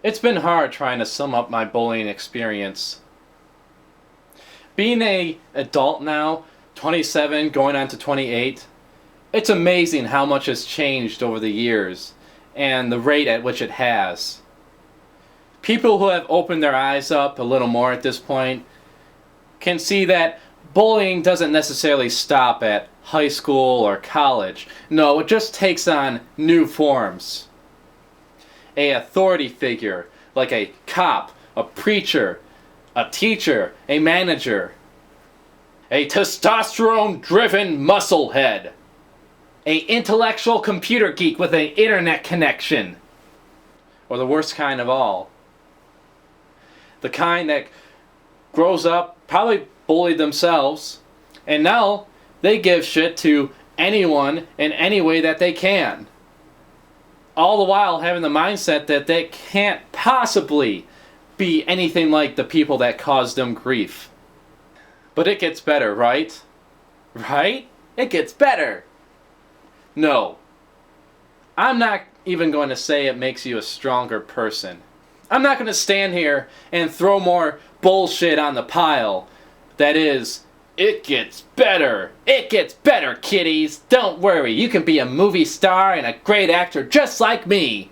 It's been hard trying to sum up my bullying experience. Being an adult now, 27 going on to 28, it's amazing how much has changed over the years and the rate at which it has. People who have opened their eyes up a little more at this point can see that bullying doesn't necessarily stop at high school or college. No, it just takes on new forms. A authority figure, like a cop, a preacher, a teacher, a manager, a testosterone-driven musclehead, a intellectual computer geek with an internet connection, or the worst kind of all, the kind that grows up, probably bullied themselves, and now they give shit to anyone in any way that they can. All the while having the mindset that they can't possibly be anything like the people that caused them grief. But it gets better, right? Right? It gets better. No. I'm not even going to say it makes you a stronger person. I'm not going to stand here and throw more bullshit on the pile. That is, it gets better. It gets better, kiddies. Don't worry, you can be a movie star and a great actor just like me.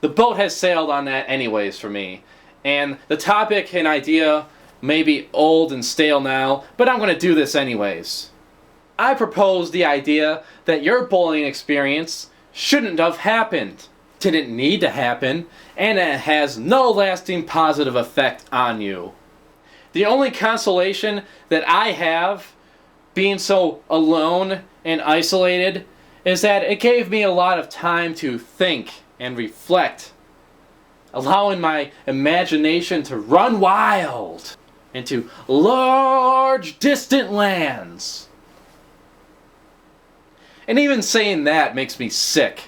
The boat has sailed on that anyways for me. And the topic and idea may be old and stale now, but I'm going to do this anyways. I propose the idea that your bullying experience shouldn't have happened, didn't need to happen, and it has no lasting positive effect on you. The only consolation that I have, being so alone and isolated, is that it gave me a lot of time to think and reflect, allowing my imagination to run wild into large distant lands. And even saying that makes me sick.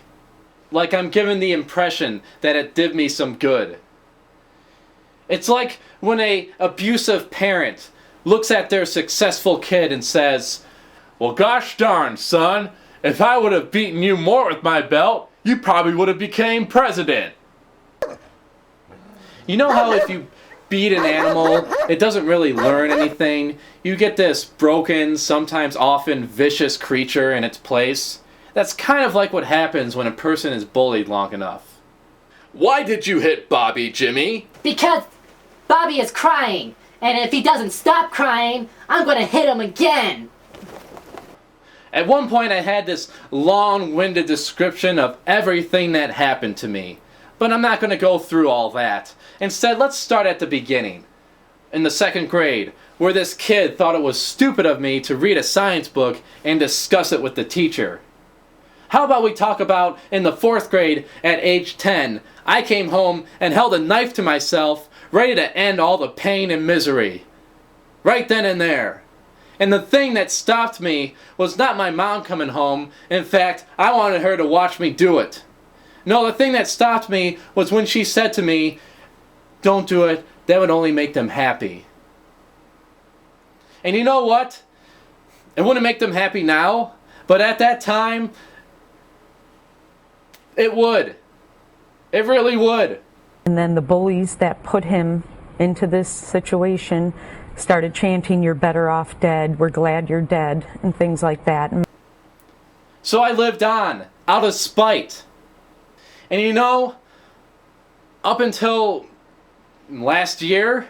Like I'm given the impression that it did me some good. It's like when an abusive parent looks at their successful kid and says, "Well, gosh darn, son, if I would have beaten you more with my belt, you probably would have became president." You know how if you beat an animal, it doesn't really learn anything? You get this broken, sometimes often vicious creature in its place. That's kind of like what happens when a person is bullied long enough. "Why did you hit Bobby, Jimmy?" Because Bobby is crying, and if he doesn't stop crying, I'm gonna hit him again. At one point I had this long-winded description of everything that happened to me, but I'm not going to go through all that. Instead, let's start at the beginning. In the 2nd grade, where this kid thought it was stupid of me to read a science book and discuss it with the teacher. How about we talk about in the 4th grade at age 10, I came home and held a knife to myself, ready to end all the pain and misery. Right then and there. And the thing that stopped me was not my mom coming home. In fact, I wanted her to watch me do it. No, the thing that stopped me was when she said to me, "Don't do it, that would only make them happy." And you know what? It wouldn't make them happy now, but at that time, it would. It really would. And then the bullies that put him into this situation started chanting, "You're better off dead, we're glad you're dead," and things like that. So I lived on, out of spite. And you know, up until last year,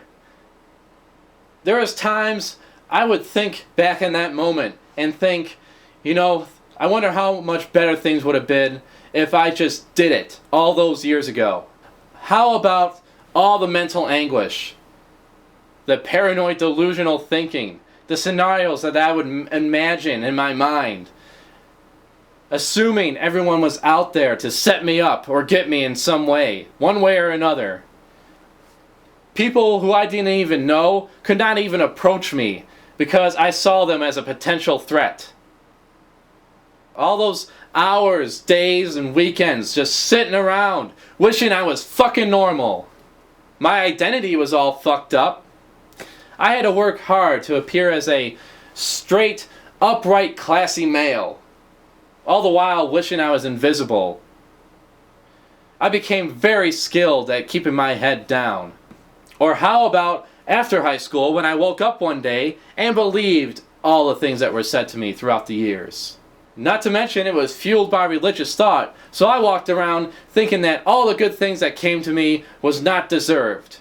there was times I would think back in that moment and think, you know, I wonder how much better things would have been if I just did it all those years ago. How about all the mental anguish, the paranoid delusional thinking, the scenarios that I would imagine in my mind, assuming everyone was out there to set me up or get me in some way, one way or another. People who I didn't even know could not even approach me because I saw them as a potential threat. All those hours, days, and weekends just sitting around, wishing I was fucking normal. My identity was all fucked up. I had to work hard to appear as a straight, upright, classy male, all the while wishing I was invisible. I became very skilled at keeping my head down. Or how about after high school when I woke up one day and believed all the things that were said to me throughout the years? Not to mention it was fueled by religious thought, so I walked around thinking that all the good things that came to me was not deserved.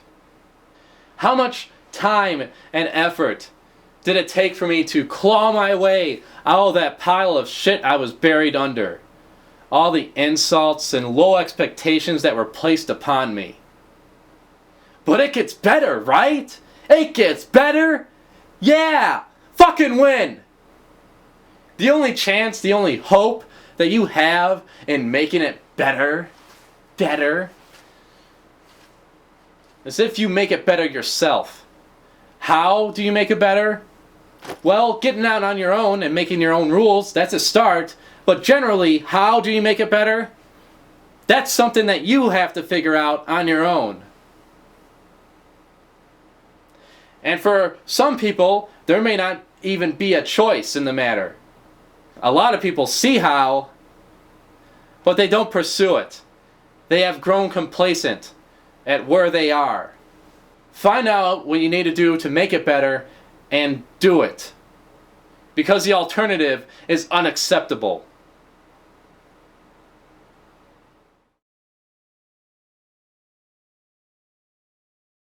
How much time and effort did it take for me to claw my way out of that pile of shit I was buried under? All the insults and low expectations that were placed upon me. But it gets better, right? It gets better? Yeah! Fucking win! The only chance, the only hope that you have in making it better, is if you make it better yourself. How do you make it better? Well, getting out on your own and making your own rules, that's a start. But generally, how do you make it better? That's something that you have to figure out on your own. And for some people, there may not even be a choice in the matter. A lot of people see how, but they don't pursue it. They have grown complacent at where they are. Find out what you need to do to make it better and do it. Because the alternative is unacceptable.